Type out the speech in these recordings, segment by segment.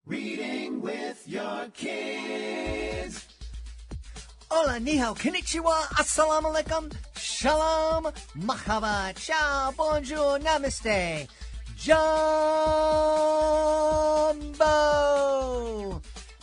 Reading with your kids. Hola, ni hao, konnichiwa, assalamu alaikum, shalom, mahaba, ciao, bonjour, namaste, jumbo,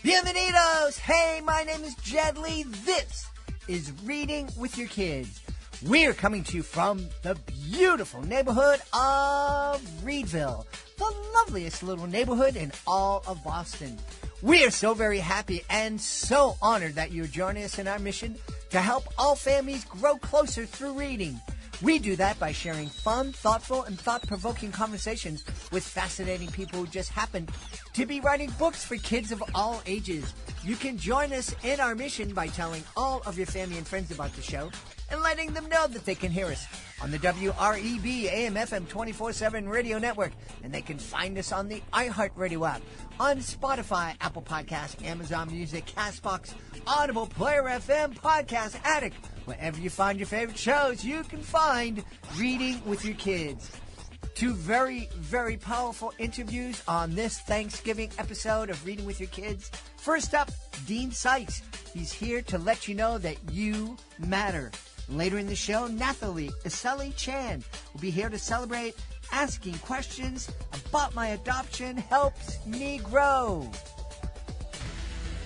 bienvenidos. Hey, my name is Jed Lee. This is Reading with Your Kids. We're coming to you from the beautiful neighborhood of Reedville, the loveliest little neighborhood in all of Boston. We are so very happy and so honored that you're joining us in our mission to help all families grow closer through reading. We do that by sharing fun, thoughtful, and thought-provoking conversations with fascinating people who just happen to be writing books for kids of all ages. You can join us in our mission by telling all of your family and friends about the show and letting them know that they can hear us on the WREB AM/FM 24/7 radio network, and they can find us on the iHeartRadio app, on Spotify, Apple Podcasts, Amazon Music, CastBox, Audible, Player FM, Podcast Addict. Wherever you find your favorite shows, you can find Reading with Your Kids. Two very, very powerful interviews on this Thanksgiving episode of Reading with Your Kids. First up, Dean Sikes. He's here to let you know that you matter. Later in the show, Nathalie Iseli-Chan will be here to celebrate asking questions about my adoption helps me grow.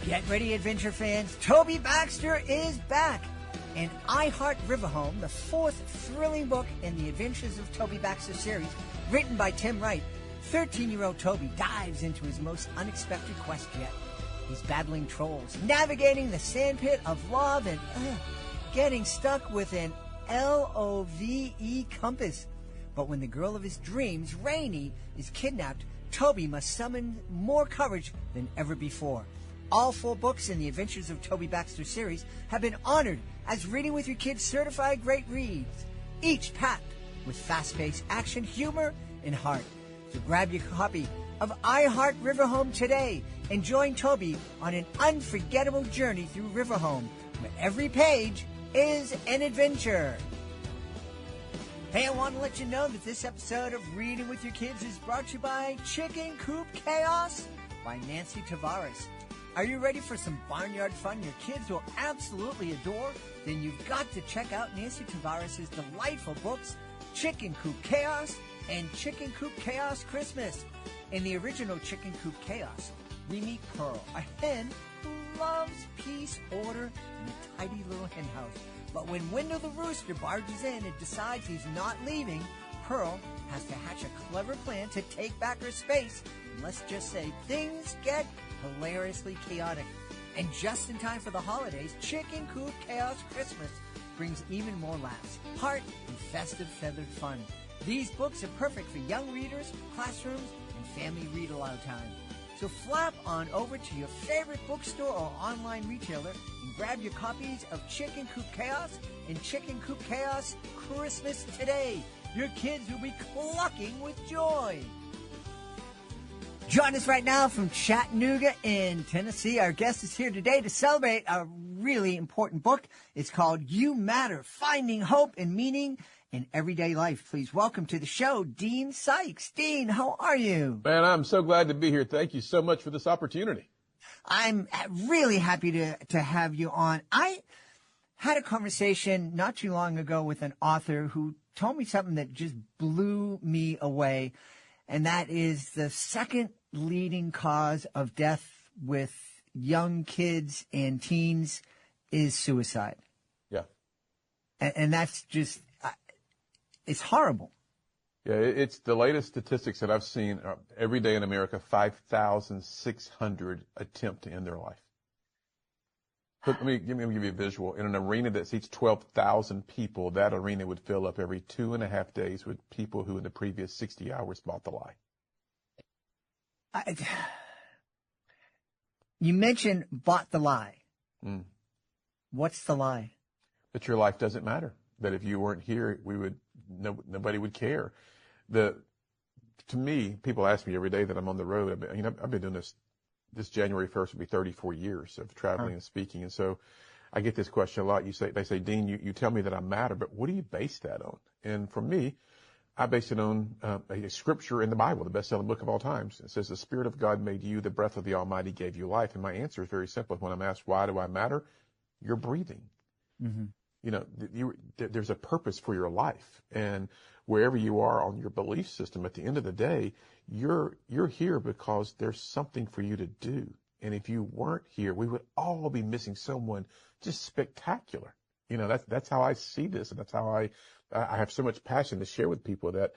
Get ready, adventure fans. Toby Baxter is back. In I Heart Riverhome, the fourth thrilling book in the Adventures of Toby Baxter series, written by Tim Wright, 13-year-old Toby dives into his most unexpected quest yet. He's battling trolls, navigating the sandpit of love, and getting stuck with an LOVE compass. But when the girl of his dreams, Rainey, is kidnapped, Toby must summon more courage than ever before. All four books in the Adventures of Toby Baxter series have been honored as Reading with Your Kids certified great reads, each packed with fast-paced action, humor, and heart. So grab your copy of I Heart Riverhome today and join Toby on an unforgettable journey through Riverhome, where every page is an adventure. Hey, I want to let you know that this episode of Reading with Your Kids is brought to you by Chicken Coop Chaos by Nancy Tavares. Are you ready for some barnyard fun your kids will absolutely adore? Then you've got to check out Nancy Tavares' delightful books, Chicken Coop Chaos and Chicken Coop Chaos Christmas. In the original Chicken Coop Chaos, we meet Pearl, a hen who loves peace, order, and a tidy little hen house. But when Window the Rooster barges in and decides he's not leaving, Pearl has to hatch a clever plan to take back her space. And let's just say things get hilariously chaotic. And just in time for the holidays, Chicken Coop Chaos Christmas brings even more laughs, heart, and festive feathered fun. These books are perfect for young readers, classrooms, and family read-aloud time. So flap on over to your favorite bookstore or online retailer and grab your copies of Chicken Coop Chaos and Chicken Coop Chaos Christmas today. Your kids will be clucking with joy. Join us right now from Chattanooga in Tennessee. Our guest is here today to celebrate a really important book. It's called You Matter, Finding Hope and Meaning in Everyday Life. Please welcome to the show, Dean Sikes. Dean, how are you? Man, I'm so glad to be here. Thank you so much for this opportunity. I'm really happy to have you on. I had a conversation not too long ago with an author who told me something that just blew me away, and that is the second leading cause of death with young kids and teens is suicide. Yeah. And that's just, it's horrible. Yeah, it's the latest statistics that I've seen every day in America, 5,600 attempt to end their life. Let me give you a visual. In an arena that seats 12,000 people, that arena would fill up every 2.5 days with people who in the previous 60 hours bought the lie. You mentioned bought the lie. Mm. What's the lie? That your life doesn't matter. That if you weren't here, nobody would care. To me, people ask me every day that I'm on the road. I've been doing this January 1st will be 34 years of traveling and speaking. And so I get this question a lot. They say, Dean, you tell me that I matter, but what do you base that on? And for me, I base it on a scripture in the Bible, the best-selling book of all times. It says, the Spirit of God made you, the breath of the Almighty gave you life. And my answer is very simple. When I'm asked, why do I matter? You're breathing. Mm-hmm. You know, there's a purpose for your life. And wherever you are on your belief system, at the end of the day, you're here because there's something for you to do. And if you weren't here, we would all be missing someone just spectacular. You know, that's how I see this. And that's how I have so much passion to share with people, that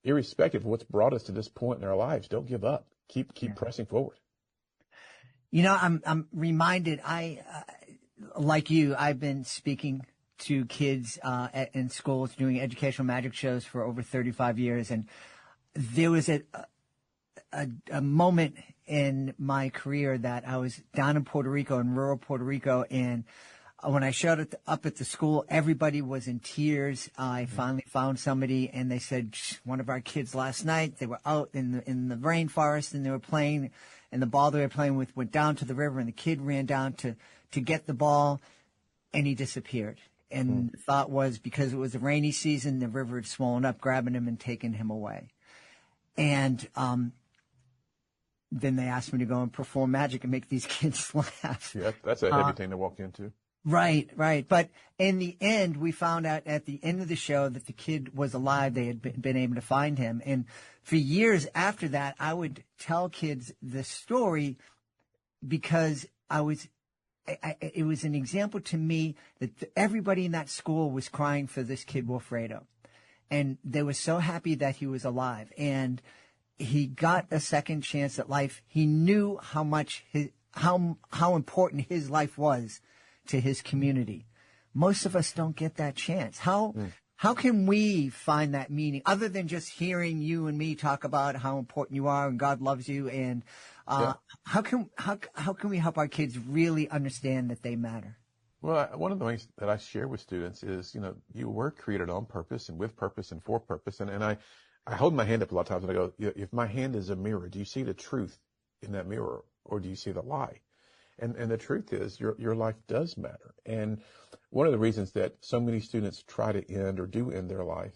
irrespective of what's brought us to this point in our lives, don't give up. Keep pressing forward. You know, I'm reminded, like you, I've been speaking to kids in schools, doing educational magic shows for over 35 years. And there was a moment in my career that I was down in Puerto Rico, in rural Puerto Rico, and when I showed up at the school, everybody was in tears. I finally found somebody, and they said, one of our kids last night, they were out in the rainforest, and they were playing, and the ball they were playing with went down to the river, and the kid ran down to get the ball, and he disappeared. And the thought was, because it was a rainy season, the river had swollen up, grabbing him and taking him away. And then they asked me to go and perform magic and make these kids laugh. Yeah, that's a heavy thing to walk into. Right. But in the end, we found out at the end of the show that the kid was alive. They had been able to find him. And for years after that, I would tell kids the story because it was an example to me that everybody in that school was crying for this kid, Wilfredo. And they were so happy that he was alive. And he got a second chance at life. He knew how much how important his life was to his community. Most of us don't get that chance. How can we find that meaning other than just hearing you and me talk about how important you are and God loves you? And how can we help our kids really understand that they matter? Well, one of the things that I share with students is, you know, you were created on purpose and with purpose and for purpose. And I hold my hand up a lot of times and I go, if my hand is a mirror, do you see the truth in that mirror, or do you see the lie? And the truth is, your life does matter. And one of the reasons that so many students try to end or do end their life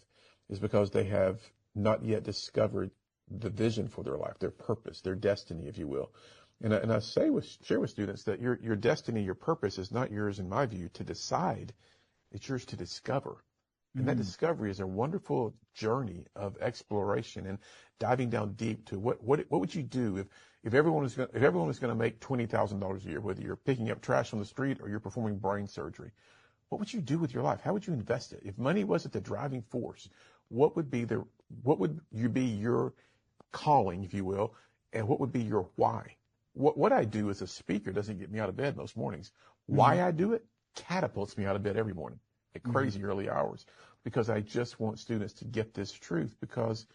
is because they have not yet discovered the vision for their life, their purpose, their destiny, if you will. And I share with students that your destiny, your purpose is not yours, in my view, to decide. It's yours to discover. And that discovery is a wonderful journey of exploration and diving down deep to what would you do if everyone was going to make $20,000 a year, whether you're picking up trash on the street or you're performing brain surgery. What would you do with your life? How would you invest it? If money wasn't the driving force, what would be your calling, if you will, and what would be your why? What I do as a speaker doesn't get me out of bed most mornings. Why I do it catapults me out of bed every morning at crazy early hours, because I just want students to get this truth, because,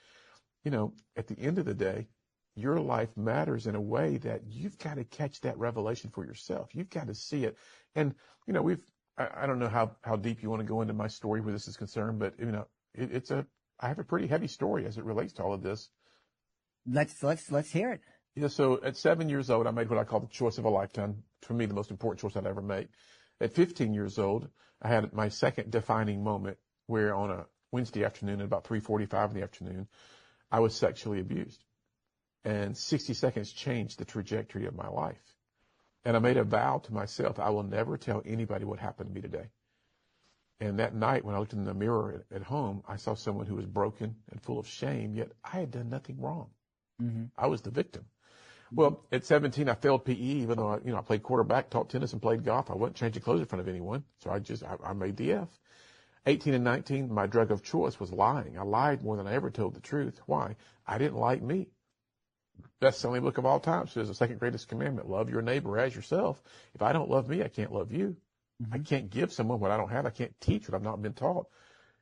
you know, at the end of the day, your life matters in a way that you've got to catch that revelation for yourself. You've got to see it. And, you know, I don't know how deep you want to go into my story where this is concerned, but, you know, I have a pretty heavy story as it relates to all of this. Let's hear it. Yeah. So at 7 years old, I made what I call the choice of a lifetime. For me, the most important choice I'd ever make. At 15 years old, I had my second defining moment where on a Wednesday afternoon at about 3:45 in the afternoon, I was sexually abused. And 60 seconds changed the trajectory of my life. And I made a vow to myself, I will never tell anybody what happened to me today. And that night when I looked in the mirror at home, I saw someone who was broken and full of shame, yet I had done nothing wrong. I was the victim. Well, at 17, I failed PE, even though I played quarterback, taught tennis, and played golf. I wasn't changing clothes in front of anyone, so I made the F. 18 and 19, my drug of choice was lying. I lied more than I ever told the truth. Why? I didn't like me. Best-selling book of all time says the second greatest commandment, love your neighbor as yourself. If I don't love me, I can't love you. I can't give someone what I don't have. I can't teach what I've not been taught.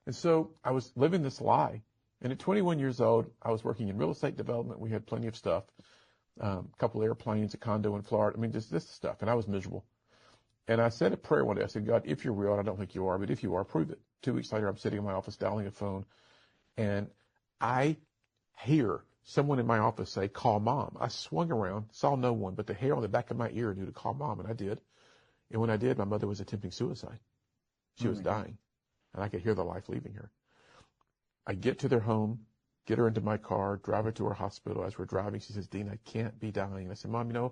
And so I was living this lie. And at 21 years old, I was working in real estate development. We had plenty of stuff. A couple of airplanes, a condo in Florida. I mean, just this stuff. And I was miserable. And I said a prayer one day. I said, God, if you're real, and I don't think you are, but if you are, prove it. 2 weeks later, I'm sitting in my office dialing a phone. And I hear someone in my office say, call mom. I swung around, saw no one, but the hair on the back of my ear knew to call mom. And I did. And when I did, my mother was attempting suicide. She was dying. And I could hear the life leaving her. I get to their home, get her into my car, drive her to her hospital. As we're driving, she says, Dean, I can't be dying. I said, Mom, you're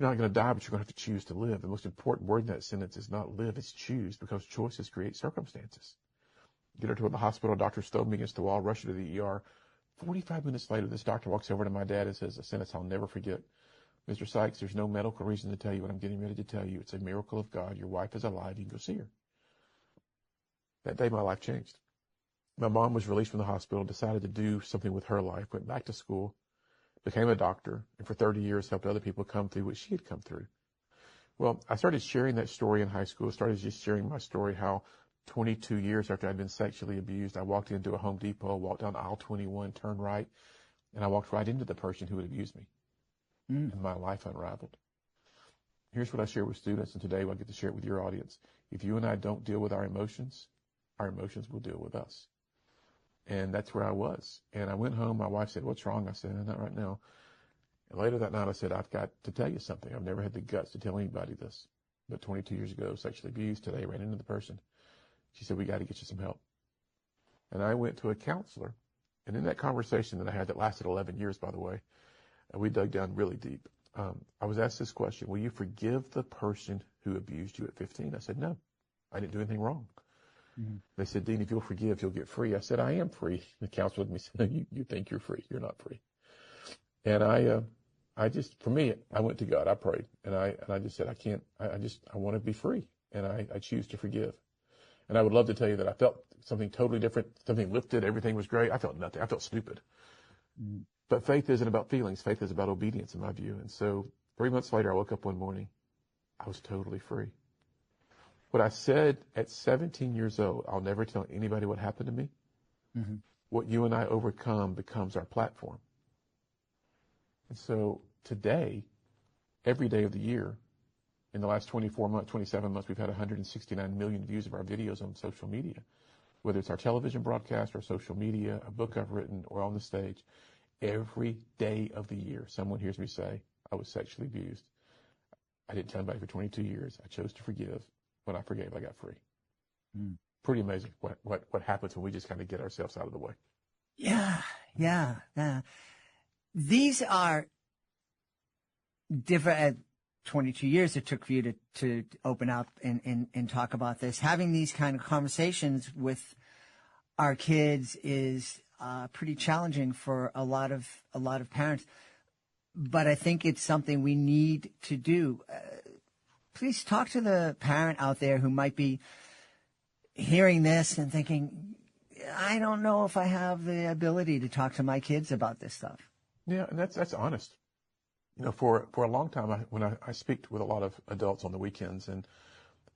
not going to die, but you're going to have to choose to live. The most important word in that sentence is not live, it's choose, because choices create circumstances. Get her to the hospital, doctor stowed me against the wall, rush her to the ER. 45 minutes later, this doctor walks over to my dad and says a sentence I'll never forget. Mr. Sikes, there's no medical reason to tell you what I'm getting ready to tell you. It's a miracle of God. Your wife is alive. You can go see her. That day, my life changed. My mom was released from the hospital, decided to do something with her life, went back to school, became a doctor, and for 30 years helped other people come through what she had come through. Well, I started sharing that story in high school, started just sharing my story, how 22 years after I'd been sexually abused, I walked into a Home Depot, walked down aisle 21, turned right, and I walked right into the person who had abused me. And my life unraveled. Here's what I share with students, and today I get to share it with your audience. If you and I don't deal with our emotions will deal with us. And that's where I was. And I went home. My wife said, what's wrong? I said, not right now. And later that night, I said, I've got to tell you something. I've never had the guts to tell anybody this. But 22 years ago, sexually abused. Today, ran into the person. She said, we got to get you some help. And I went to a counselor. And in that conversation that I had that lasted 11 years, by the way, we dug down really deep. I was asked this question, will you forgive the person who abused you at 15? I said, no, I didn't do anything wrong. They said, Dean, if you'll forgive, you'll get free. I said, I am free. The counselor looked at me and said, no, you think you're free. You're not free. And I just, for me, I went to God. I prayed. And I just said, I want to be free. And I choose to forgive. And I would love to tell you that I felt something totally different, something lifted, everything was great. I felt nothing. I felt stupid. But faith isn't about feelings. Faith is about obedience, in my view. And so 3 months later, I woke up one morning. I was totally free. What I said at 17 years old, I'll never tell anybody what happened to me. What you and I overcome becomes our platform. And so today, every day of the year, in the last 24 months, 27 months, we've had 169 million views of our videos on social media, whether it's our television broadcast or social media, a book I've written, or on the stage. Every day of the year, someone hears me say, I was sexually abused. I didn't tell anybody for 22 years. I chose to forgive. When I forgave, I got free. Pretty amazing what happens when we just kind of get ourselves out of the way. Yeah. These are different. At 22 years it took for you to open up and talk about this. Having these kind of conversations with our kids is pretty challenging for a lot of parents, but I think it's something we need to do. Please talk to the parent out there who might be hearing this and thinking, I don't know if I have the ability to talk to my kids about this stuff. Yeah, and that's honest. You know, for a long time, when I speak with a lot of adults on the weekends, and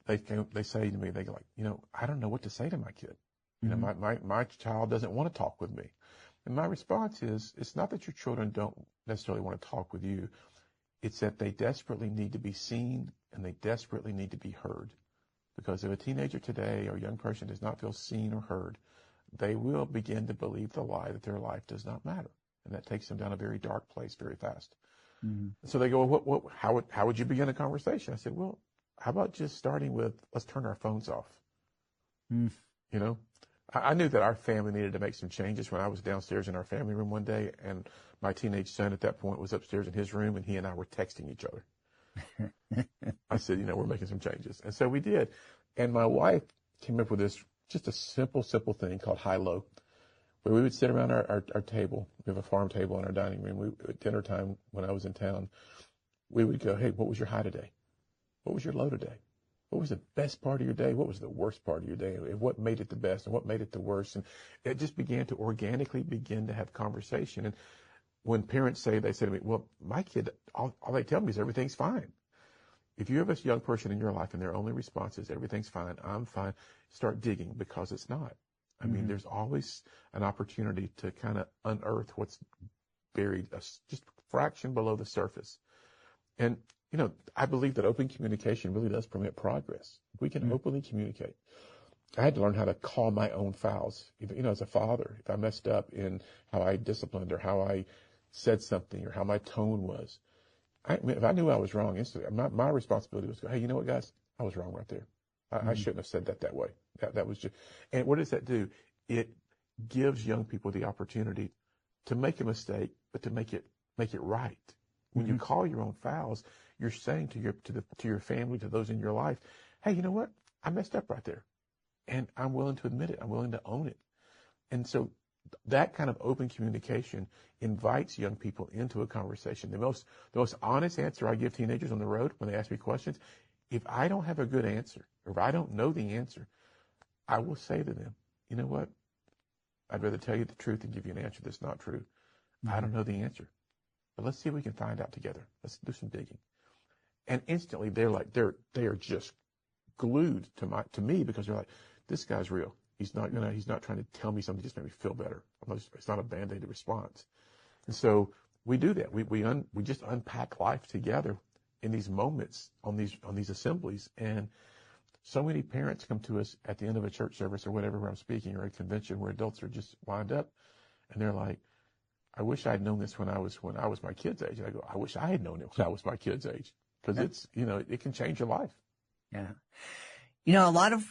they say to me, they go like, I don't know what to say to my kid. My child doesn't want to talk with me. And my response is, it's not that your children don't necessarily want to talk with you. It's that they desperately need to be seen and they desperately need to be heard. Because if a teenager today or a young person does not feel seen or heard, they will begin to believe the lie that their life does not matter. And that takes them down a very dark place very fast. So they go, how would you begin a conversation? I said, well, how about just starting with, let's turn our phones off. I knew that our family needed to make some changes when I was downstairs in our family room one day, and my teenage son at that point was upstairs in his room, and he and I were texting each other. I said, we're making some changes. And so we did. And my wife came up with this, just a simple thing called high-low, where we would sit around our table. We have a farm table in our dining room. At dinner time when I was in town, we would go, hey, what was your high today? What was your low today? What was the best part of your day? What was the worst part of your day? And what made it the best and what made it the worst? And it just began to organically begin to have conversation. And when parents they say to me, well, my kid, all they tell me is everything's fine. If you have a young person in your life and their only response is everything's fine, I'm fine, start digging, because it's not. I mean, there's always an opportunity to kind of unearth what's buried just a fraction below the surface. And I believe that open communication really does permit progress. We can openly communicate. I had to learn how to call my own fouls. As a father, if I messed up in how I disciplined or how I said something or how my tone was, if I knew I was wrong instantly, my responsibility was to go, hey, you know what, guys? I was wrong right there. I shouldn't have said that way. That was just, and what does that do? It gives young people the opportunity to make a mistake, but to make it right. When you call your own fouls, you're saying to your family, to those in your life, hey, you know what? I messed up right there. And I'm willing to admit it. I'm willing to own it. And so that kind of open communication invites young people into a conversation. The most honest answer I give teenagers on the road when they ask me questions, if I don't have a good answer, or if I don't know the answer, I will say to them, you know what? I'd rather tell you the truth than give you an answer that's not true. I don't know the answer, but let's see if we can find out together. Let's do some digging. And instantly they are just glued to me, because they're like, this guy's real. He's not trying to tell me something just to make me feel better. It's not a band-aid response. And so we do that. We just unpack life together in these moments on these assemblies. And so many parents come to us at the end of a church service or whatever, where I'm speaking, or a convention where adults are just wind up, and they're like, I wish I'd known this when I was my kid's age. And I go, I wish I had known it when I was my kid's age, because it's, it can change your life. Yeah. A lot of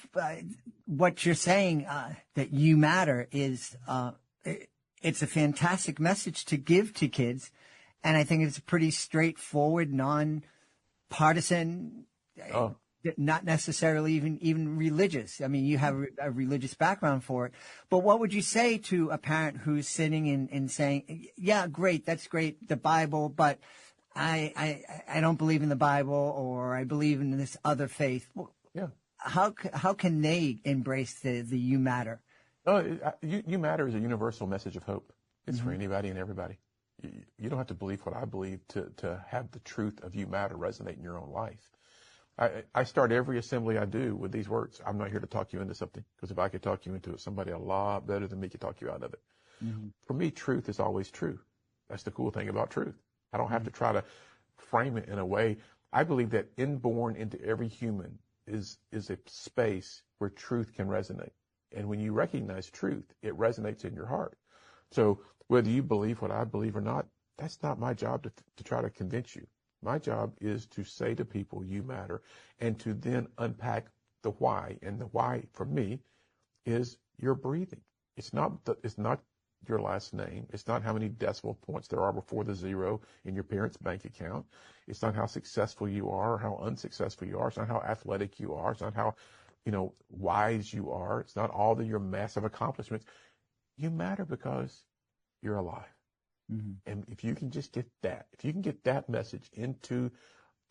what you're saying, that you matter, is it's a fantastic message to give to kids. And I think it's a pretty straightforward, non-partisan, not necessarily even religious. I mean, you have a religious background for it. But what would you say to a parent who's sitting and saying, yeah, great, that's great, the Bible, but I don't believe in the Bible, or I believe in this other faith? Yeah. How can they embrace the you matter? You matter is a universal message of hope. It's for anybody and everybody. You don't have to believe what I believe to have the truth of you matter resonate in your own life. I start every assembly I do with these words. I'm not here to talk you into something, because if I could talk you into it, somebody a lot better than me could talk you out of it. For me, truth is always true. That's the cool thing about truth. I don't have to try to frame it in a way. I believe that inborn into every human is a space where truth can resonate. And when you recognize truth, it resonates in your heart. So whether you believe what I believe or not, that's not my job to try to convince you. My job is to say to people, you matter, and to then unpack the why. And the why for me is your breathing. It's not your last name. It's not how many decimal points there are before the zero in your parents' bank account. It's not how successful you are or how unsuccessful you are. It's not how athletic you are. It's not how, wise you are. It's not all your massive accomplishments. You matter because you're alive. And if you can just get that message into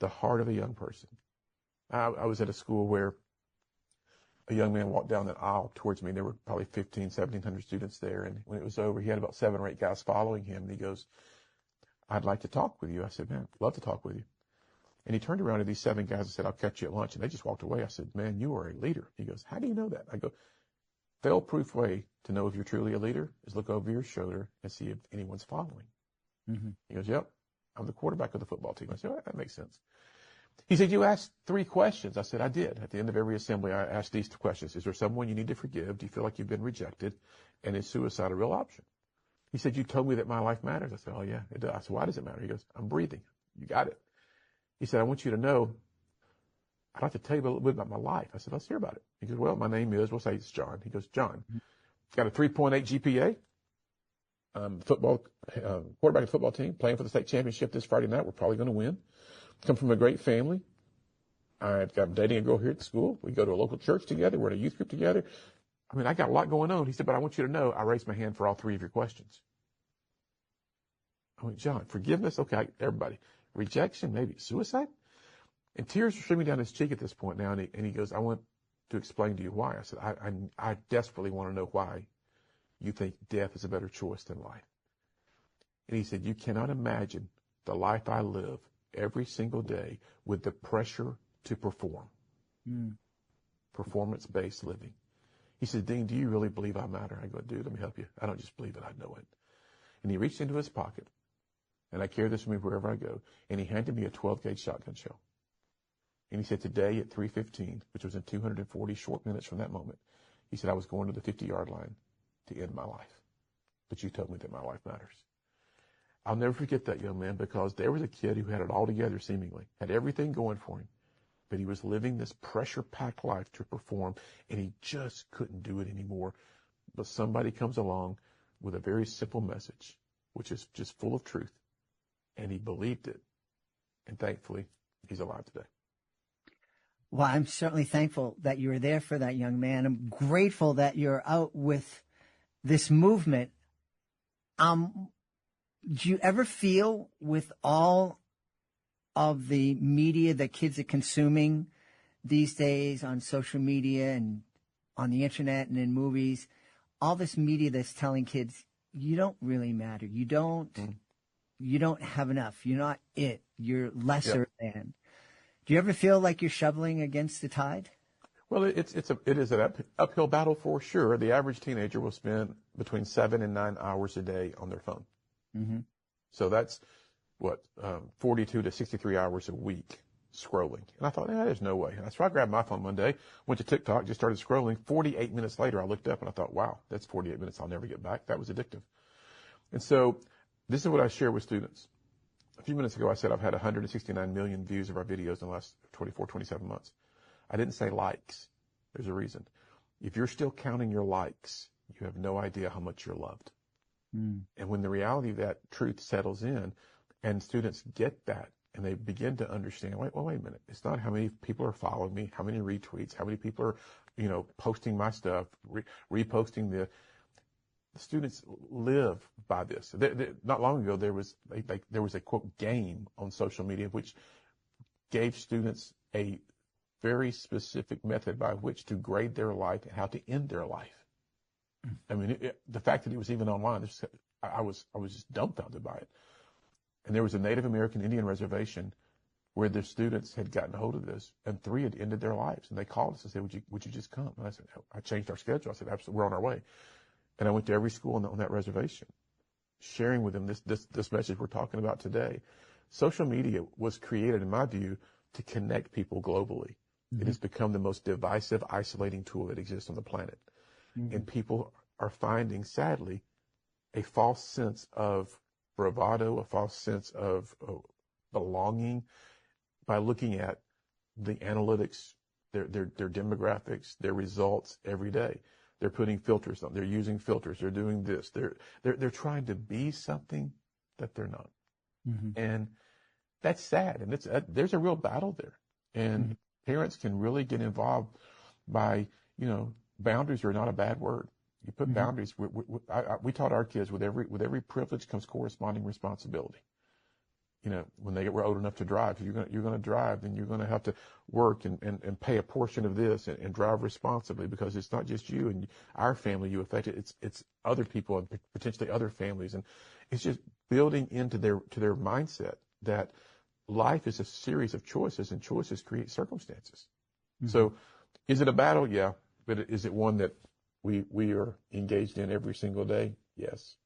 the heart of a young person. I was at a school where a young man walked down the aisle towards me. There were probably 1,700 students there. And when it was over, he had about 7 or 8 guys following him. And he goes, I'd like to talk with you. I said, man, I'd love to talk with you. And he turned around to these 7 guys and said, I'll catch you at lunch. And they just walked away. I said, man, you are a leader. He goes, how do you know that? I go, fail-proof way to know if you're truly a leader is look over your shoulder and see if anyone's following. He goes, yep, I'm the quarterback of the football team. I said, well, that makes sense. He said, you asked 3 questions. I said, I did. At the end of every assembly, I asked these 2 questions. Is there someone you need to forgive? Do you feel like you've been rejected? And is suicide a real option? He said, you told me that my life matters. I said, oh, yeah, it does. I said, why does it matter? He goes, I'm breathing. You got it. He said, I want you to know, I'd like to tell you a little bit about my life. I said, let's hear about it. He goes, well, my name is, we'll say it's John. He goes, John, got a 3.8 GPA. Quarterback of the football team, playing for the state championship this Friday night. We're probably going to win. Come from a great family. I'm dating a girl here at the school. We go to a local church together. We're in a youth group together. I mean, I got a lot going on. He said, but I want you to know, I raised my hand for all 3 of your questions. I went, John, forgiveness? Okay, everybody. Rejection? Maybe. Suicide? And tears are streaming down his cheek at this point now. And he goes, I want to explain to you why. I said, I desperately want to know why you think death is a better choice than life. And he said, you cannot imagine the life I live every single day with the pressure to perform. Performance-based living. He said, Dean, do you really believe I matter? I go, dude, let me help you. I don't just believe it, I know it. And he reached into his pocket, and I carry this with me wherever I go, and he handed me a 12-gauge shotgun shell. And he said, today at 3:15, which was in 240 short minutes from that moment, he said, I was going to the 50-yard line to end my life. But you told me that my life matters. I'll never forget that young man, because there was a kid who had it all together seemingly, had everything going for him, but he was living this pressure-packed life to perform, and he just couldn't do it anymore but somebody comes along with a very simple message, which is just full of truth, and he believed it. And thankfully, he's alive today. Well, I'm certainly thankful that you were there for that young man. I'm grateful that you're out with this movement. Do you ever feel with all of the media that kids are consuming these days on social media and on the internet and in movies, all this media that's telling kids, you don't really matter. You don't have enough. You're not it. You're lesser than. Do you ever feel like you're shoveling against the tide? Well, it is an uphill battle for sure. The average teenager will spend between 7 and 9 hours a day on their phone. Mm-hmm. So that's 42 to 63 hours a week scrolling. And I thought, there's no way. So I grabbed my phone one day, went to TikTok, just started scrolling. 48 minutes later, I looked up and I thought, wow, that's 48 minutes I'll never get back. That was addictive. And so this is what I share with students. A few minutes ago, I said I've had 169 million views of our videos in the last 24, 27 months. I didn't say likes. There's a reason. If you're still counting your likes, you have no idea how much you're loved. Mm. And when the reality of that truth settles in and students get that and they begin to understand, wait a minute. It's not how many people are following me, how many retweets, how many people are, posting my stuff, reposting the students live by this. Not long ago, there was a quote game on social media which gave students a very specific method by which to grade their life and how to end their life. I mean, the fact that it was even online, I was just dumbfounded by it. And there was a Native American Indian reservation where the students had gotten hold of this, and 3 had ended their lives. And they called us and said, would you just come? And I said, I changed our schedule. I said, absolutely, we're on our way. And I went to every school on that reservation, sharing with them this message we're talking about today. Social media was created, in my view, to connect people globally. Mm-hmm. It has become the most divisive, isolating tool that exists on the planet. Mm-hmm. And people are finding, sadly, a false sense of bravado, a false sense of belonging by looking at the analytics, their demographics, their results every day. They're putting filters on. They're using filters. They're doing this. They're trying to be something that they're not. Mm-hmm. And that's sad. And there's a real battle there. And mm-hmm. parents can really get involved by, boundaries are not a bad word. You put mm-hmm. boundaries. We taught our kids with every privilege comes corresponding responsibility. When they were old enough to drive, if you're going to drive, then you're going to have to work and pay a portion of this and drive responsibly, because it's not just you and our family you affect it. It's other people and potentially other families. And it's just building into their mindset that life is a series of choices, and choices create circumstances. Mm-hmm. So is it a battle? Yeah. But is it one that we are engaged in every single day? Yes.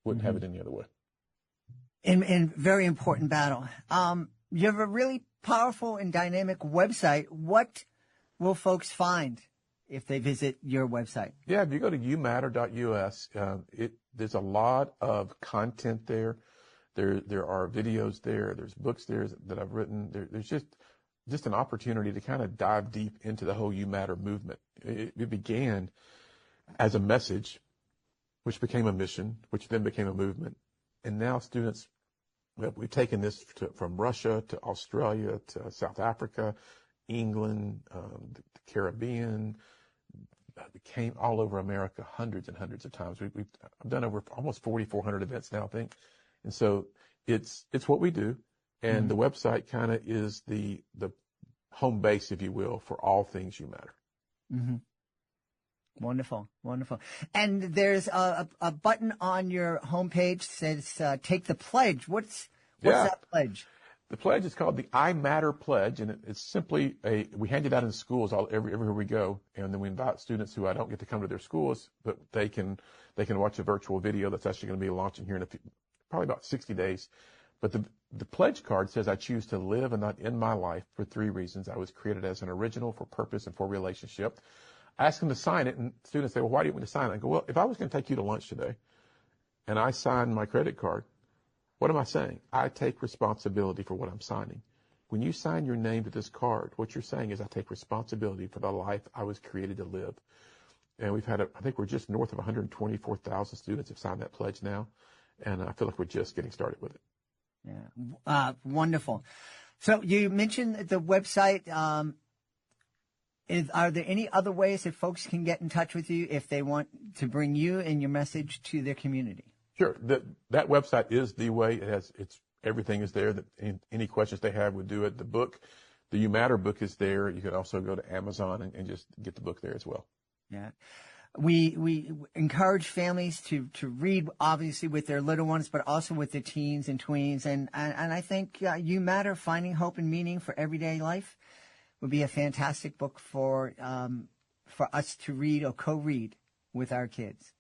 Wouldn't mm-hmm. have it any other way. In very important battle. You have a really powerful and dynamic website. What will folks find if they visit your website? Yeah, if you go to youmatter.us, there's a lot of content there. There are videos there. There's books there that I've written. There's just an opportunity to kind of dive deep into the whole You Matter movement. It began as a message, which became a mission, which then became a movement. And now students, we've taken this from Russia to Australia to South Africa, England, the Caribbean, came all over America hundreds and hundreds of times. I've done over almost 4,400 events now, I think. And so it's what we do. And mm-hmm. the website kind of is the home base, if you will, for all things You Matter. Mm-hmm. Wonderful, wonderful. And there's a button on your homepage that says "Take the Pledge." What's that pledge? The pledge is called the I Matter Pledge, and it's simply we hand it out in schools everywhere we go, and then we invite students who I don't get to come to their schools, but they can watch a virtual video that's actually going to be launching here in probably about 60 days. But the pledge card says, I choose to live and not end my life for 3 reasons. I was created as an original, for purpose, and for relationship. I ask them to sign it, and students say, well, why do you want me to sign it? I go, well, if I was going to take you to lunch today and I sign my credit card, what am I saying? I take responsibility for what I'm signing. When you sign your name to this card, what you're saying is I take responsibility for the life I was created to live. And we've had, I think we're just north of 124,000 students have signed that pledge now. And I feel like we're just getting started with it. Yeah. Wonderful. So you mentioned the website. Are there any other ways that folks can get in touch with you if they want to bring you and your message to their community? Sure. That website is the way. Everything is there. That any questions they have would do it. The book, the You Matter book is there. You can also go to Amazon and just get the book there as well. Yeah. We encourage families to read, obviously, with their little ones, but also with their teens and tweens. And I think You Matter, Finding Hope and Meaning for Everyday Life would be a fantastic book for us to read or co-read with our kids.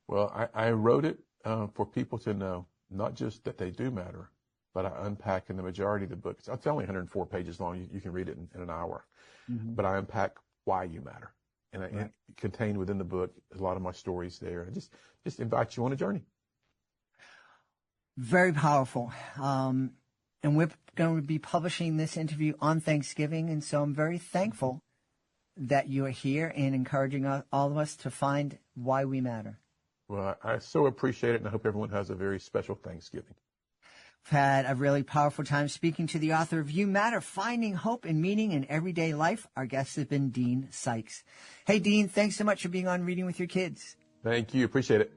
Well, I wrote it for people to know, not just that they do matter, but I unpack in the majority of the book. It's only 104 pages long. You can read it in an hour. Mm-hmm. But I unpack why you matter. And contained within the book is a lot of my stories there. And just invite you on a journey. Very powerful. And we're going to be publishing this interview on Thanksgiving. And so I'm very thankful that you are here and encouraging all of us to find why we matter. Well, I so appreciate it, and I hope everyone has a very special Thanksgiving. I've had a really powerful time speaking to the author of You Matter, Finding Hope and Meaning in Everyday Life. Our guest has been Dean Sikes. Hey, Dean, thanks so much for being on Reading with Your Kids. Thank you. Appreciate it.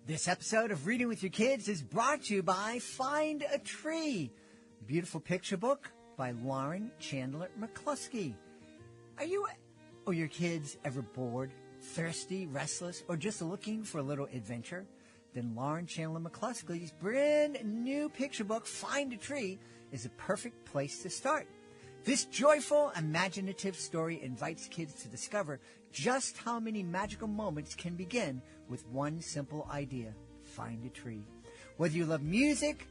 This episode of Reading with Your Kids is brought to you by Find a Tree, a beautiful picture book by Lauren Chandler McCluskey. Are you or your kids ever bored, thirsty, restless, or just looking for a little adventure? Then Lauren Chandler McCluskey's brand new picture book, Find a Tree, is a perfect place to start. This joyful, imaginative story invites kids to discover just how many magical moments can begin with one simple idea: find a tree. Whether you love music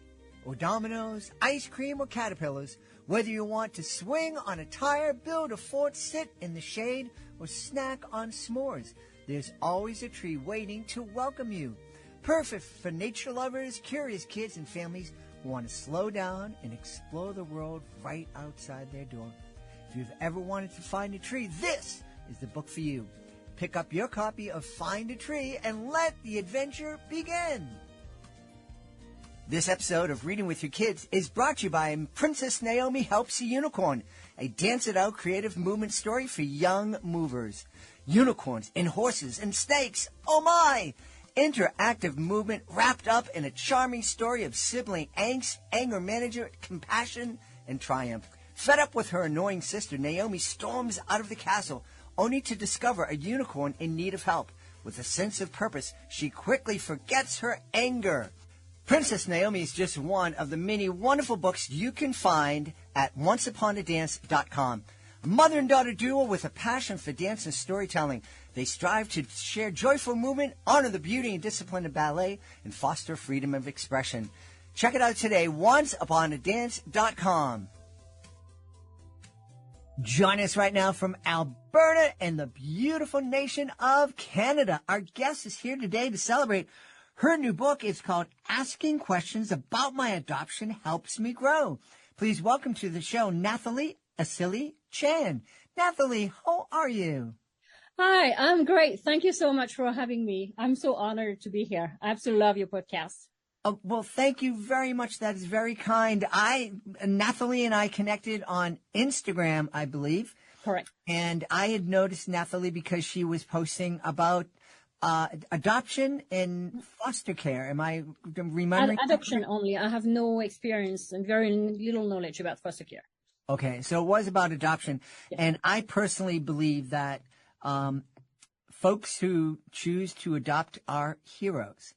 or dominoes, ice cream or caterpillars, whether you want to swing on a tire, build a fort, sit in the shade, or snack on s'mores, there's always a tree waiting to welcome you. Perfect for nature lovers, curious kids, and families who want to slow down and explore the world right outside their door. If you've ever wanted to find a tree, this is the book for you. Pick up your copy of Find a Tree and let the adventure begin. This episode of Reading with Your Kids is brought to you by Princess Naomi Helps a Unicorn, a dance-it-out creative movement story for young movers. Unicorns and horses and snakes, oh my! Interactive movement wrapped up in a charming story of sibling angst, anger management, compassion, and triumph. Fed up with her annoying sister, Naomi storms out of the castle, only to discover a unicorn in need of help. With a sense of purpose, she quickly forgets her anger. Princess Naomi is just one of the many wonderful books you can find at onceuponadance.com. A mother and daughter duo with a passion for dance and storytelling. They strive to share joyful movement, honor the beauty and discipline of ballet, and foster freedom of expression. Check it out today, onceuponadance.com. Join us right now from Alberta and the beautiful nation of Canada. Our guest is here today to celebrate her new book. It's called Asking Questions About My Adoption Helps Me Grow. Please welcome to the show, Nathalie Iseli-Chan. Nathalie, how are you? Hi, I'm great. Thank you so much for having me. I'm so honored to be here. I absolutely love your podcast. Well, thank you very much. That is very kind. Nathalie and I connected on Instagram, I believe. Correct. And I had noticed Nathalie because she was posting about adoption and foster care. Am I remembering? Adoption only. I have no experience and very little knowledge about foster care. Okay, so it was about adoption. Yeah. And I personally believe that folks who choose to adopt are heroes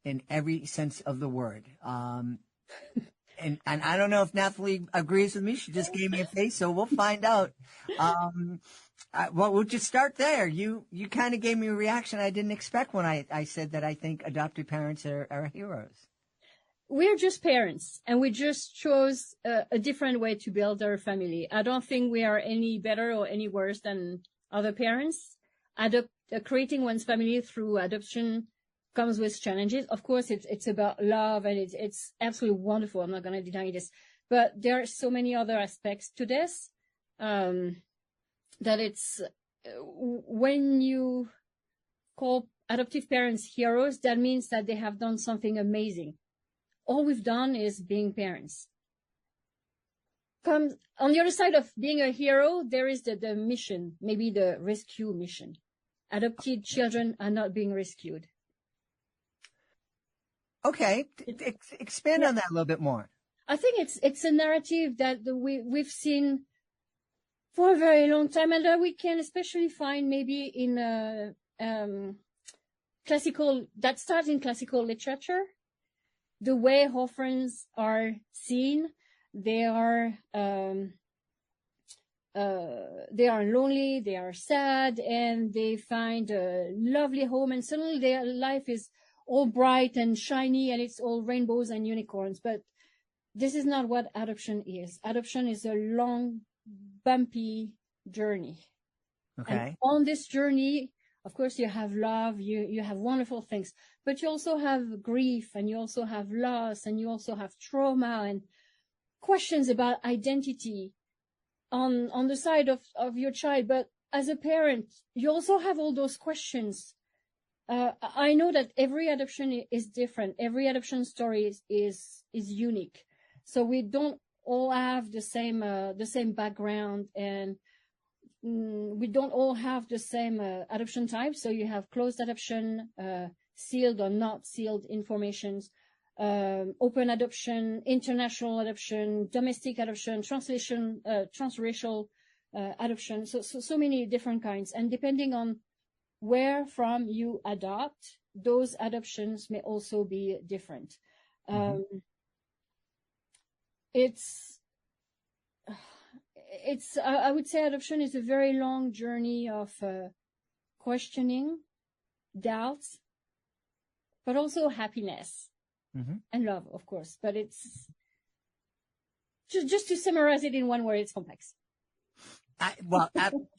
in every sense of the word. And I don't know if Nathalie agrees with me. She just gave me a face, so we'll find out. Well, we'll just start there. You kind of gave me a reaction I didn't expect when I said that I think adopted parents are heroes. We're just parents, and we just chose a different way to build our family. I don't think we are any better or any worse than other parents. Creating one's family through adoption comes with challenges. Of course, it's about love, and it's absolutely wonderful. I'm not going to deny this, but there are so many other aspects to this that it's when you call adoptive parents heroes, that means that they have done something amazing. All we've done is being parents. On the other side of being a hero, there is the mission, maybe the rescue mission. Adopted children are not being rescued. Okay, expand on that a little bit more. I think it's a narrative that we've seen for a very long time, and that we can especially find maybe in classical literature. The way orphans are seen, they are lonely, they are sad, and they find a lovely home, and suddenly their life is all bright and shiny, and it's all rainbows and unicorns. But this is not what adoption is. Adoption is a long, bumpy journey. Okay. And on this journey, of course, you have love, you have wonderful things, but you also have grief, and you also have loss, and you also have trauma and questions about identity on the side of your child. But as a parent, you also have all those questions. I know that every adoption is different. Every adoption story is unique. So we don't all have the same background, and we don't all have the same adoption type. So you have closed adoption, sealed or not sealed informations, open adoption, international adoption, domestic adoption, transracial adoption. So many different kinds. And depending on where from you adopt, those adoptions may also be different. I would say adoption is a very long journey of questioning, doubts, but also happiness and love, of course. But it's just to summarize it in one word, it's complex.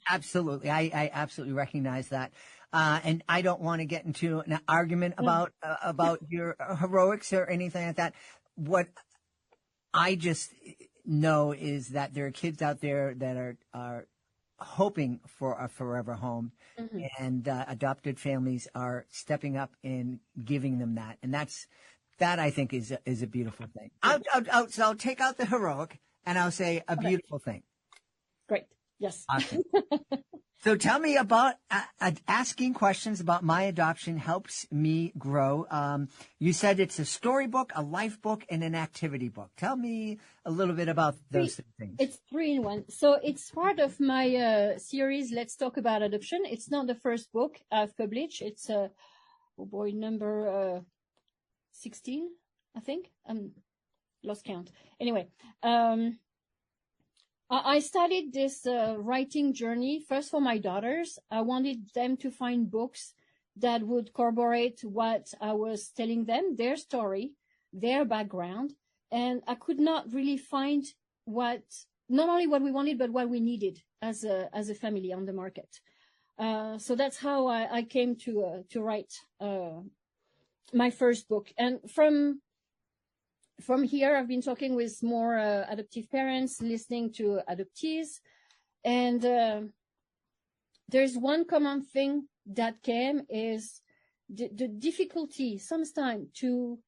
Absolutely. I absolutely recognize that. And I don't want to get into an argument about your heroics or anything like that. What I just know is that there are kids out there that are hoping for a forever home, and adopted families are stepping up and giving them that. And that I think is a beautiful thing. So I'll take out the heroic and I'll say a beautiful thing. Great. Yes. Awesome. So tell me about asking questions about my adoption helps me grow. You said it's a storybook, a life book, and an activity book. Tell me a little bit about those things. It's 3 in 1. So it's part of my series, Let's Talk About Adoption. It's not the first book I've published. It's number 16, I think. Lost count. Anyway, I started this writing journey first for my daughters. I wanted them to find books that would corroborate what I was telling them, their story, their background. And I could not really find not only what we wanted, but what we needed as a family on the market. So that's how I came to write my first book. And from here, I've been talking with more adoptive parents, listening to adoptees, and there's one common thing that came is the difficulty sometimes to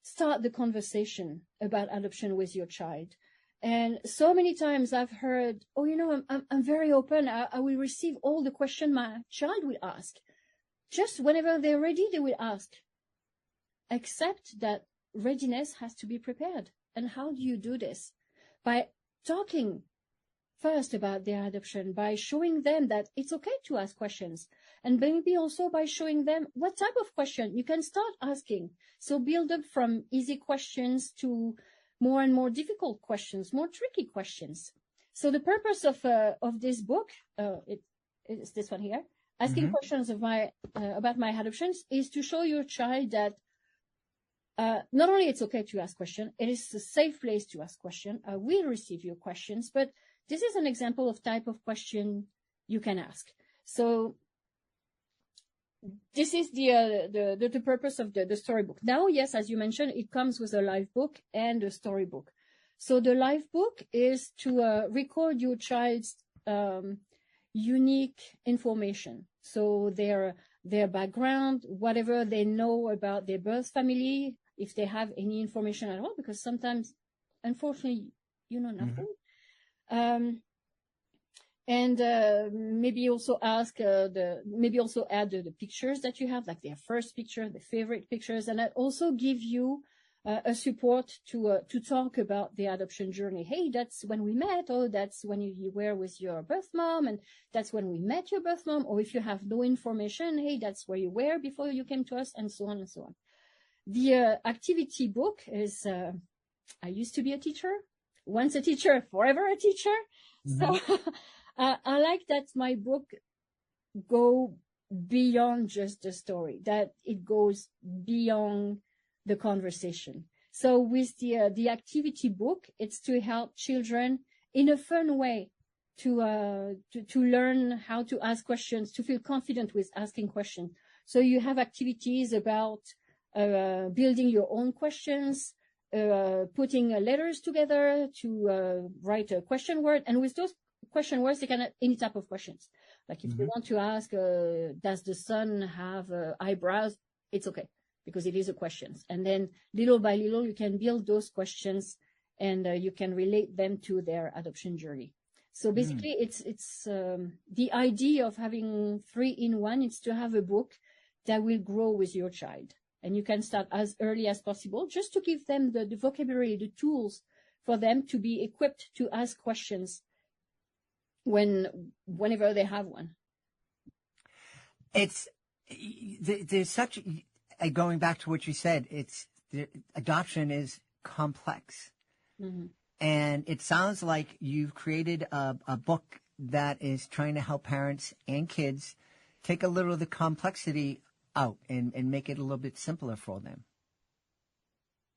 start the conversation about adoption with your child. And so many times I've heard, I'm very open. I will receive all the questions my child will ask. Just whenever they're ready, they will ask. Except that readiness has to be prepared. And how do you do this? By talking first about their adoption, by showing them that it's okay to ask questions, and maybe also by showing them what type of question you can start asking. So build up from easy questions to more and more difficult questions, more tricky questions. So the purpose of this book, it's this one here, asking questions about my adoptions, is to show your child that not only it's okay to ask questions, it is a safe place to ask questions. I will receive your questions, but this is an example of type of question you can ask. So this is the purpose of the storybook. Now, yes, as you mentioned, it comes with a live book and a storybook. So the live book is to record your child's unique information. So their background, whatever they know about their birth family, if they have any information at all, because sometimes, unfortunately, you know nothing. And maybe also add the pictures that you have, like their first picture, the favorite pictures, and that also give you a support to talk about the adoption journey. Hey, that's when we met, or that's when you were with your birth mom, and that's when we met your birth mom. Or if you have no information, hey, that's where you were before you came to us, and so on and so on. The activity book is. I used to be a teacher. Once a teacher, forever a teacher. So I like that my book go beyond just the story, that it goes beyond the conversation. So with the activity book, it's to help children in a fun way to learn how to ask questions, to feel confident with asking questions. So you have activities about building your own questions, putting letters together to write a question word, and with those question words, they can have any type of questions. Like if you want to ask, does the sun have eyebrows? It's okay, because it is a question. And then little by little, you can build those questions, and you can relate them to their adoption journey. So basically, it's the idea of having 3-in-1 is to have a book that will grow with your child. And you can start as early as possible, just to give them the vocabulary, the tools for them to be equipped to ask questions whenever they have one. There's such, going back to what you said, adoption is complex. And it sounds like you've created a book that is trying to help parents and kids take a little of the complexity out and make it a little bit simpler for them.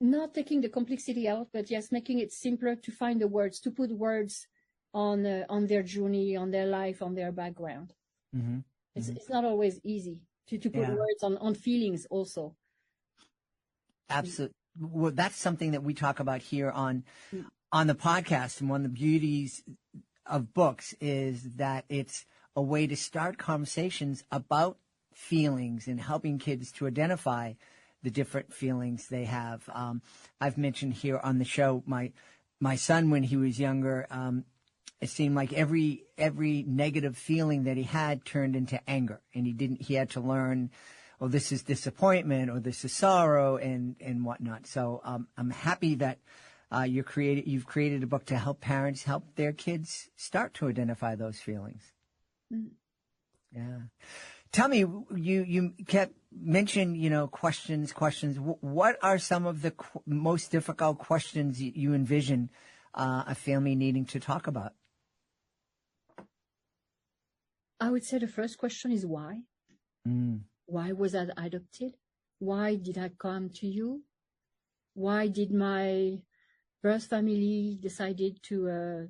Not taking the complexity out, but yes, making it simpler to find the words, to put words on their journey, on their life, on their background. It's not always easy to put words on feelings also. Absolutely. Well, that's something that we talk about here on the podcast. And one of the beauties of books is that it's a way to start conversations about feelings and helping kids to identify the different feelings they have. I've mentioned here on the show, my son, when he was younger, it seemed like every negative feeling that he had turned into anger, and he had to learn, oh, this is disappointment, or this is sorrow, and whatnot. So I'm happy that you've created a book to help parents help their kids start to identify those feelings. Yeah. Tell me, you kept mentioning, questions. What are some of the most difficult questions you envision a family needing to talk about? I would say the first question is why. Why was I adopted? Why did I come to you? Why did my birth family decide to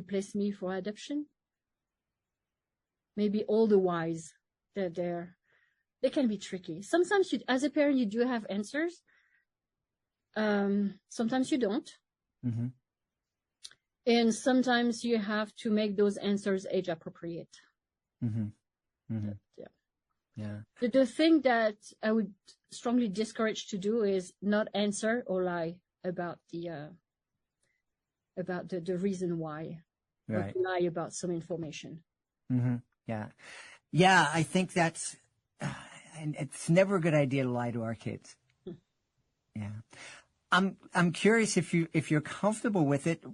place me for adoption? Maybe all the whys, they can be tricky. Sometimes as a parent, you do have answers. Sometimes you don't. And sometimes you have to make those answers age appropriate. Yeah. The thing that I would strongly discourage to do is not answer or lie about the reason why, right. Or lie about some information. Yeah. I think that's, and it's never a good idea to lie to our kids. Yeah. I'm curious if you're comfortable with it.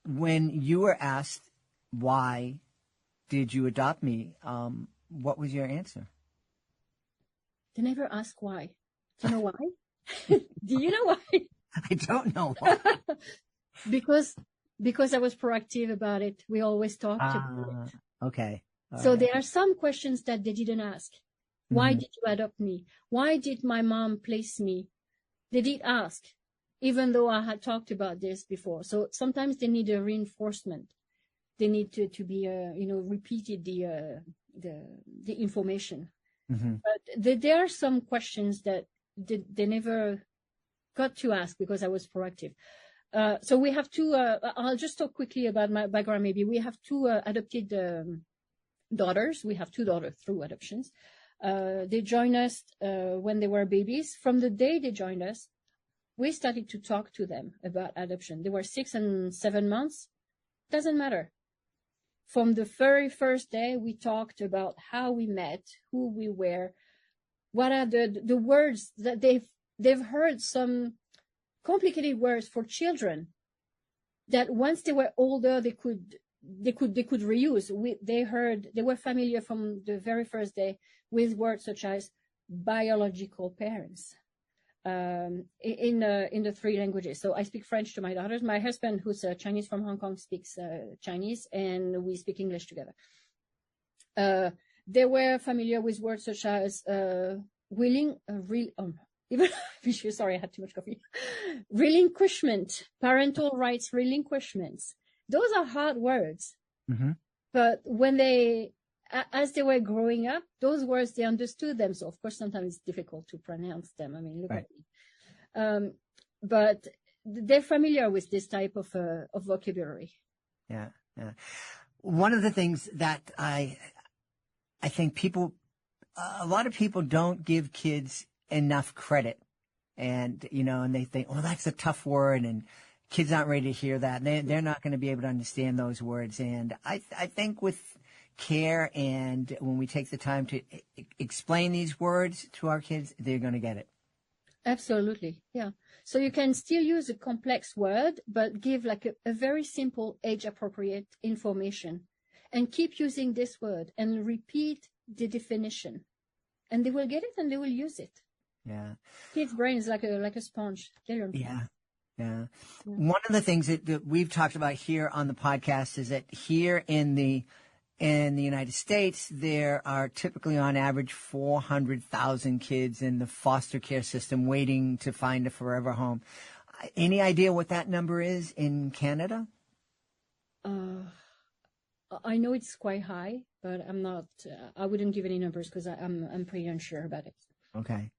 When you were asked, why did you adopt me? What was your answer? They never ask why. Do you know why? Do you know why? I don't know why. Because I was proactive about it. We always talked about it. Okay. So there are some questions that they didn't ask. Why did you adopt me? Why did my mom place me? They did ask, even though I had talked about this before. So sometimes they need a reinforcement. They need to be, repeated the information. But there are some questions that they never got to ask because I was proactive. So we have two, I'll just talk quickly about my background maybe. We have two adopted daughters. We have two daughters through adoptions. They joined us when they were babies. From the day they joined us, we started to talk to them about adoption. They were 6 and 7 months. Doesn't matter. From the very first day, we talked about how we met, who we were, what are the words that they've heard, some complicated words for children that once they were older they could reuse. They were familiar from the very first day with words such as biological parents in the three languages. So I speak French to my daughters. My husband, who's Chinese from Hong Kong, speaks Chinese, and we speak English together. They were familiar with words such as sorry, I had too much coffee. Relinquishment, parental rights relinquishments. Those are hard words. Mm-hmm. But as they were growing up, those words, they understood them. So, of course, sometimes it's difficult to pronounce them. I mean, look right. at me. But they're familiar with this type of vocabulary. Yeah. One of the things that I think a lot of people don't give kids enough credit. And, and they think, oh, that's a tough word, and kids aren't ready to hear that. They're not going to be able to understand those words. And I think with care and when we take the time to explain these words to our kids, they're going to get it. Absolutely. Yeah. So you can still use a complex word, but give like a very simple age appropriate information, and keep using this word and repeat the definition, and they will get it and they will use it. Yeah. Kids' brain is like a sponge. They learn. Yeah. One of the things that we've talked about here on the podcast is that here in the United States, there are typically on average 400,000 kids in the foster care system waiting to find a forever home. Any idea what that number is in Canada? I know it's quite high, but I'm not. I wouldn't give any numbers because I'm pretty unsure about it. Okay.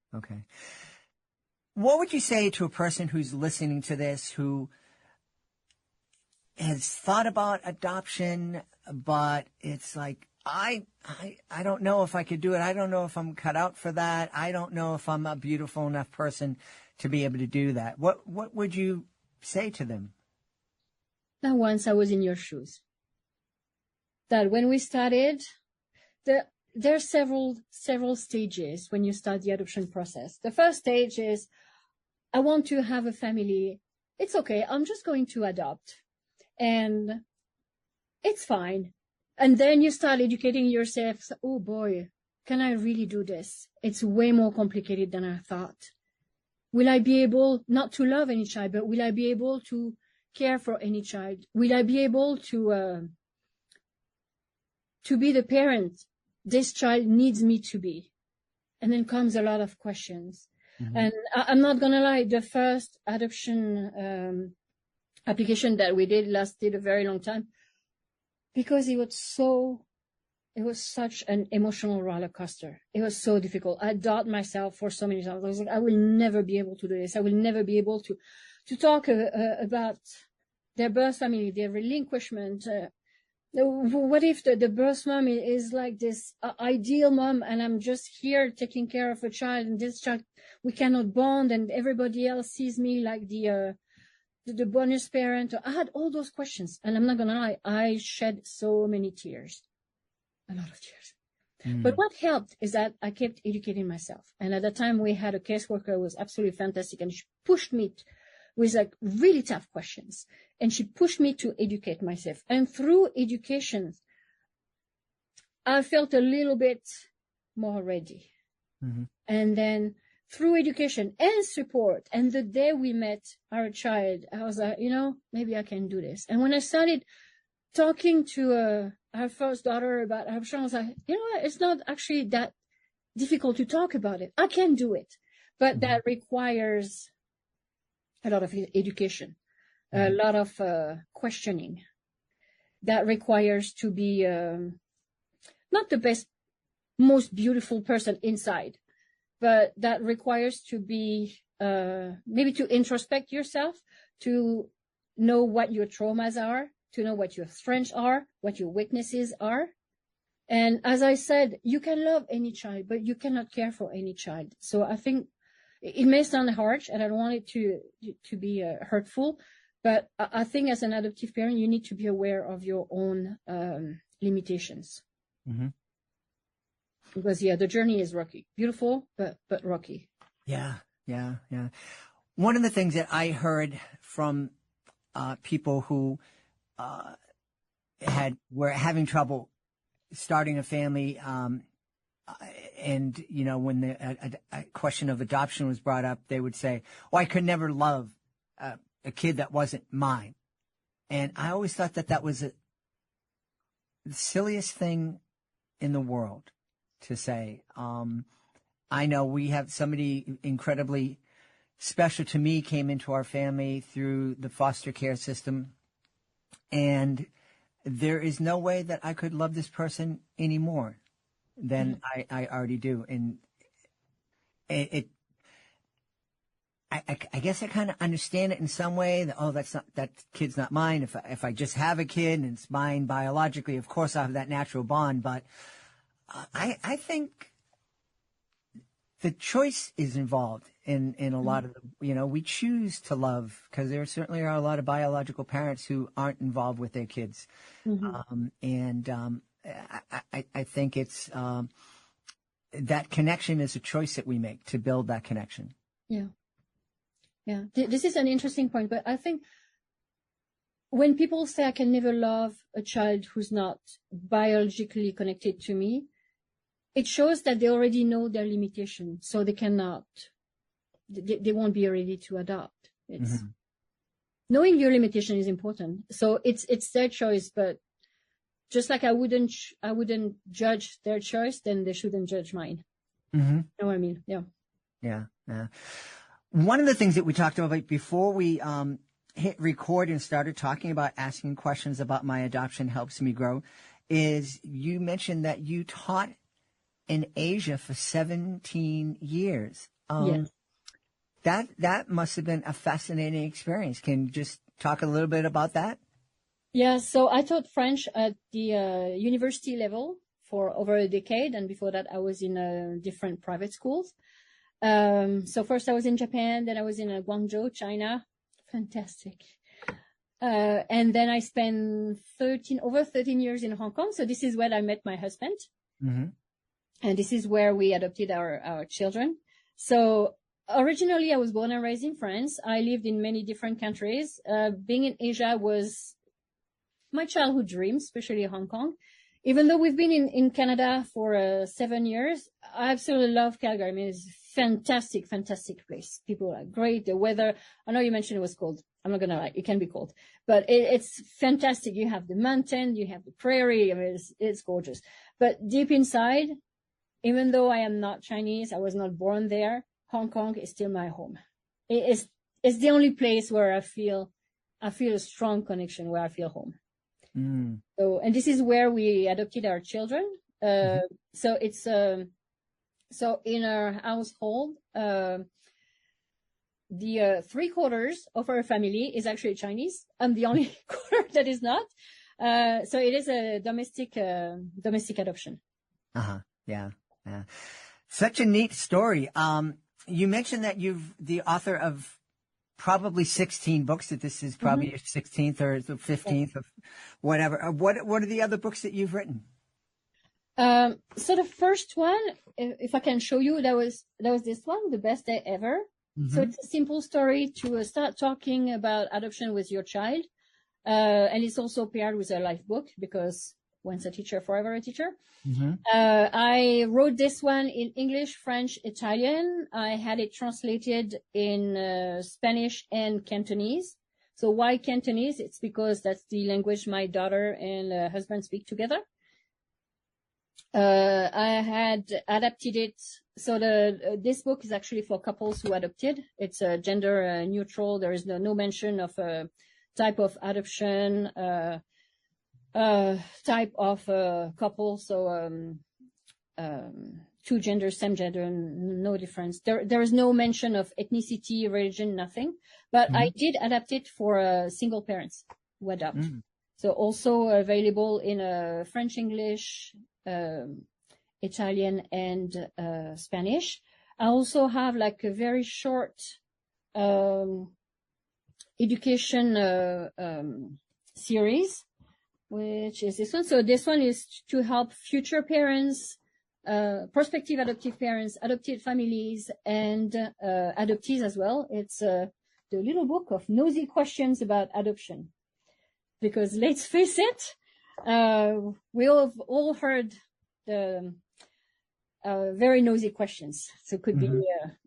What would you say to a person who's listening to this who has thought about adoption, but it's like, I don't know if I could do it. I don't know if I'm cut out for that. I don't know if I'm a beautiful enough person to be able to do that. What would you say to them? Now, once I was in your shoes, that when we started, there are several stages when you start the adoption process. The first stage is, I want to have a family. It's okay. I'm just going to adopt. And it's fine. And then you start educating yourself. Oh boy, can I really do this? It's way more complicated than I thought. Will I be able not to love any child, but will I be able to care for any child? Will I be able to be the parent this child needs me to be? And then comes a lot of questions. Mm-hmm. And I'm not going to lie, the first adoption application that we did lasted a very long time because it was such an emotional roller coaster. It was so difficult. I doubt myself for so many times. I was like, I will never be able to do this. I will never be able to talk about their birth family, their relinquishment. What if the birth mom is like this ideal mom, and I'm just here taking care of a child, and this child, we cannot bond, and everybody else sees me like the bonus parent? I had all those questions, and I'm not gonna lie, I shed so many tears, a lot of tears. But what helped is that I kept educating myself, and at the time we had a caseworker who was absolutely fantastic, and she pushed me with like really tough questions. And she pushed me to educate myself. And through education, I felt a little bit more ready. Mm-hmm. And then through education and support, and the day we met our child, I was like, maybe I can do this. And when I started talking to our first daughter about adoption, I was like, what? It's not actually that difficult to talk about it. I can do it. But that requires a lot of education. A lot of questioning that requires to be not the best, most beautiful person inside, but that requires to be maybe to introspect yourself, to know what your traumas are, to know what your strengths are, what your weaknesses are, And as I said, you can love any child, but you cannot care for any child. So I think it may sound harsh, and I don't want it to be hurtful, but I think as an adoptive parent, you need to be aware of your own limitations. Mm-hmm. Because the journey is rocky, beautiful, but rocky. Yeah. One of the things that I heard from people who were having trouble starting a family, and when a question of adoption was brought up, they would say, "Oh, I could never love a kid that wasn't mine," and I always thought that was the silliest thing in the world to say. I know we have somebody incredibly special to me came into our family through the foster care system, and there is no way that I could love this person any more than I already do. And I guess I kind of understand it in some way that, that kid's not mine. If I just have a kid and it's mine biologically, of course I have that natural bond. But I think the choice is involved in a lot of we choose to love, because there certainly are a lot of biological parents who aren't involved with their kids. Mm-hmm. I think it's that connection is a choice that we make to build that connection. Yeah. This is an interesting point, but I think when people say I can never love a child who's not biologically connected to me, it shows that they already know their limitation, so they cannot, they won't be ready to adopt. It's knowing your limitation is important. So it's their choice, but just like I wouldn't judge their choice, then they shouldn't judge mine. Mm-hmm. You know what I mean? Yeah. One of the things that we talked about before we hit record and started talking about asking questions about my adoption helps me grow is you mentioned that you taught in Asia for 17 years. Yes. That must have been a fascinating experience. Can you just talk a little bit about that? Yeah, so I taught French at the university level for over a decade, and before that I was in different private schools. So first I was in Japan, then I was in Guangzhou, China. Fantastic. And then I spent over 13 years in Hong Kong. So this is where I met my husband. Mm-hmm. And this is where we adopted our children. So originally I was born and raised in France. I lived in many different countries. Being in Asia was my childhood dream, especially Hong Kong. Even though we've been in Canada for 7 years, I absolutely love Calgary. I mean, it's fantastic place. People are great. The weather, I know you mentioned it was cold. I'm not going to lie. It can be cold, but it's fantastic. You have the mountain, you have the prairie. I mean, it's gorgeous. But deep inside, even though I am not Chinese, I was not born there, Hong Kong is still my home. It's the only place where I feel a strong connection, where I feel home. Mm. So, and this is where we adopted our children. So it's, so in our household, the 3/4 of our family is actually Chinese. I'm the only quarter that is not. So it is a domestic adoption. Yeah. Such a neat story. You mentioned that you've the author of probably 16 books, that this is probably your 16th or the 15th of whatever. What are the other books that you've written? So the first one, if I can show you, that was this one, The Best Day Ever. Mm-hmm. So it's a simple story to start talking about adoption with your child. And it's also paired with a life book, because once a teacher, forever a teacher. Mm-hmm. I wrote this one in English, French, Italian. I had it translated in Spanish and Cantonese. So why Cantonese? It's because that's the language my daughter and husband speak together. I had adapted it. So this book is actually for couples who adopted. It's gender neutral. There is no mention of type of adoption, type of couple. So two genders, same gender, no difference. There is no mention of ethnicity, religion, nothing. But I did adapt it for single parents who adopt. So also available in French, English, Italian and Spanish. I also have like a very short education series, which is this one. So this one is to help future parents, prospective adoptive parents, adopted families, and adoptees as well. It's the little book of nosy questions about adoption. Because let's face it, we have all heard the very nosy questions. So it could be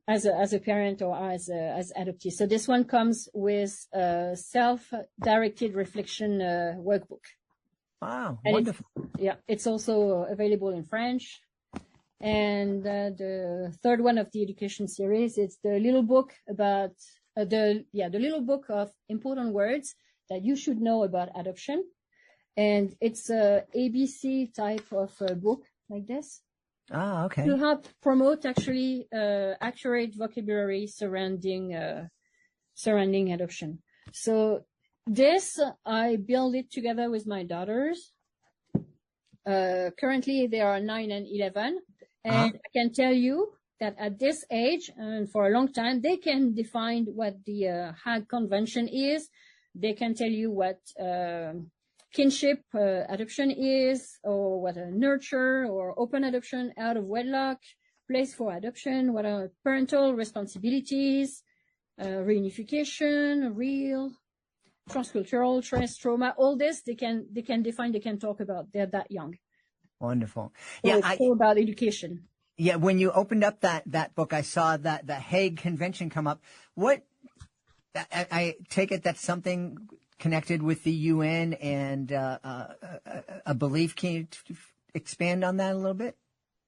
as a parent or as adoptee. So this one comes with a self-directed reflection workbook. Wow, And wonderful. it's also available in French. And the third one of the education series, it's the little book about the little book of important words that you should know about adoption. And it's a ABC type of book like this. Ah, okay. To help promote actually accurate vocabulary surrounding adoption. So this, I built it together with my daughters. Currently they are 9 and 11. And I can tell you that at this age, and for a long time, they can define what the Hague Convention is. They can tell you what kinship adoption is, or what a nurture or open adoption, out of wedlock, place for adoption, what are parental responsibilities, reunification, real, transcultural, trace, trauma, all this they can define, they can talk about. They're that young. Wonderful. So Yeah, it's all about education. Yeah, when you opened up that book, I saw that the Hague Convention come up. What, I take it that's something connected with the UN and a belief. Can you expand on that a little bit?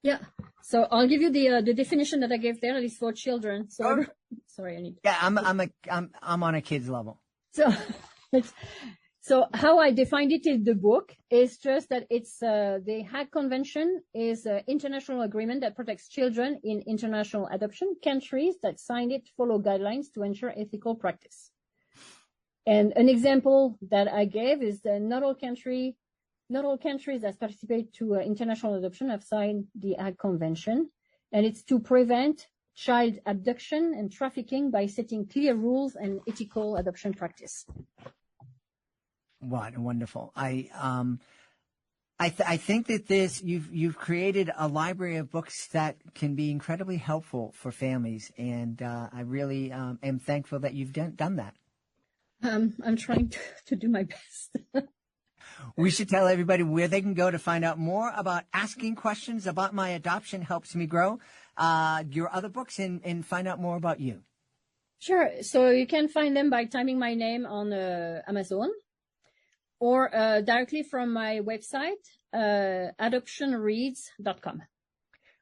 Yeah. So I'll give you the definition that I gave there. That is for children. So sorry, I need. Yeah, I'm on a kid's level. So how I defined it in the book is just that it's the Hague Convention is an international agreement that protects children in international adoption. Countries that signed it follow guidelines to ensure ethical practice. And an example that I gave is that not all countries that participate to international adoption have signed the Hague Convention, and it's to prevent child abduction and trafficking by setting clear rules and ethical adoption practice. What wonderful! I think that you've created a library of books that can be incredibly helpful for families, and I really am thankful that you've done that. I'm trying to do my best. We should tell everybody where they can go to find out more about Asking Questions About My Adoption Helps Me Grow, your other books, and find out more about you. Sure. So you can find them by typing my name on Amazon, or directly from my website, adoptionreads.com.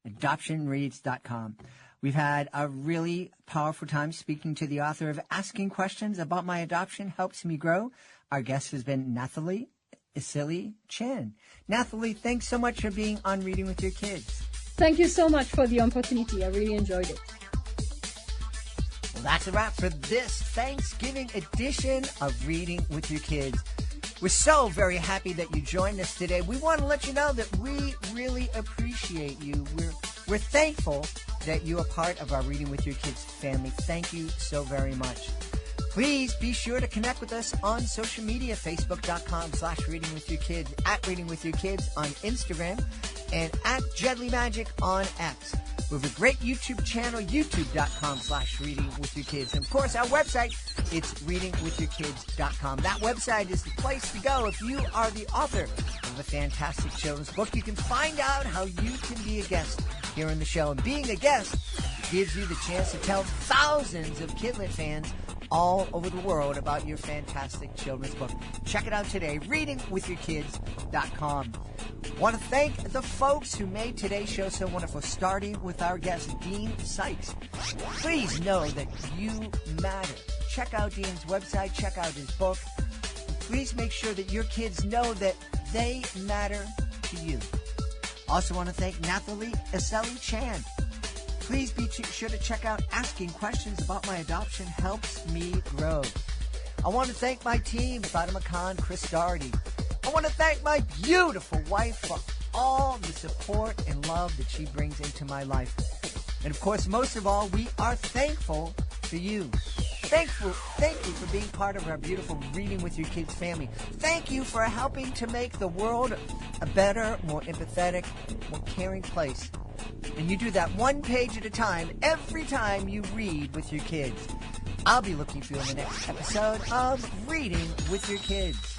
Adoptionreads.com. We've had a really powerful time speaking to the author of Asking Questions About My Adoption Helps Me Grow. Our guest has been Nathalie Iseli-Chan. Nathalie, thanks so much for being on Reading with Your Kids. Thank you so much for the opportunity. I really enjoyed it. Well, that's a wrap for this Thanksgiving edition of Reading with Your Kids. We're so very happy that you joined us today. We want to let you know that we really appreciate you. We're thankful that you are part of our Reading with Your Kids family. Thank you so very much. Please be sure to connect with us on social media, facebook.com/readingwithyourkids, at Reading With Your Kids on Instagram, and at Jedley Magic on X. We have a great YouTube channel, youtube.com/readingwithyourkids. And of course, our website, it's readingwithyourkids.com. That website is the place to go if you are the author of a fantastic children's book. You can find out how you can be a guest here on the show. And being a guest gives you the chance to tell thousands of Kidlit fans all over the world about your fantastic children's book. Check it out today, readingwithyourkids.com. Want to thank the folks who made today's show so wonderful, starting with our guest, Dean Sikes. Please know that you matter. Check out Dean's website, check out his book. And please make sure that your kids know that they matter to you. Also want to thank Nathalie Iseli-Chan. Please be sure to check out Asking Questions About My Adoption Helps Me Grow. I want to thank my team, Fatima Khan, Chris Doherty. I want to thank my beautiful wife, all the support and love that she brings into my life. And of course, most of all, we are thankful for you. Thank you for being part of our beautiful Reading with Your Kids family. Thank you for helping to make the world a better, more empathetic, more caring place. And you do that one page at a time every time you read with your kids. I'll be looking for you in the next episode of Reading with Your Kids.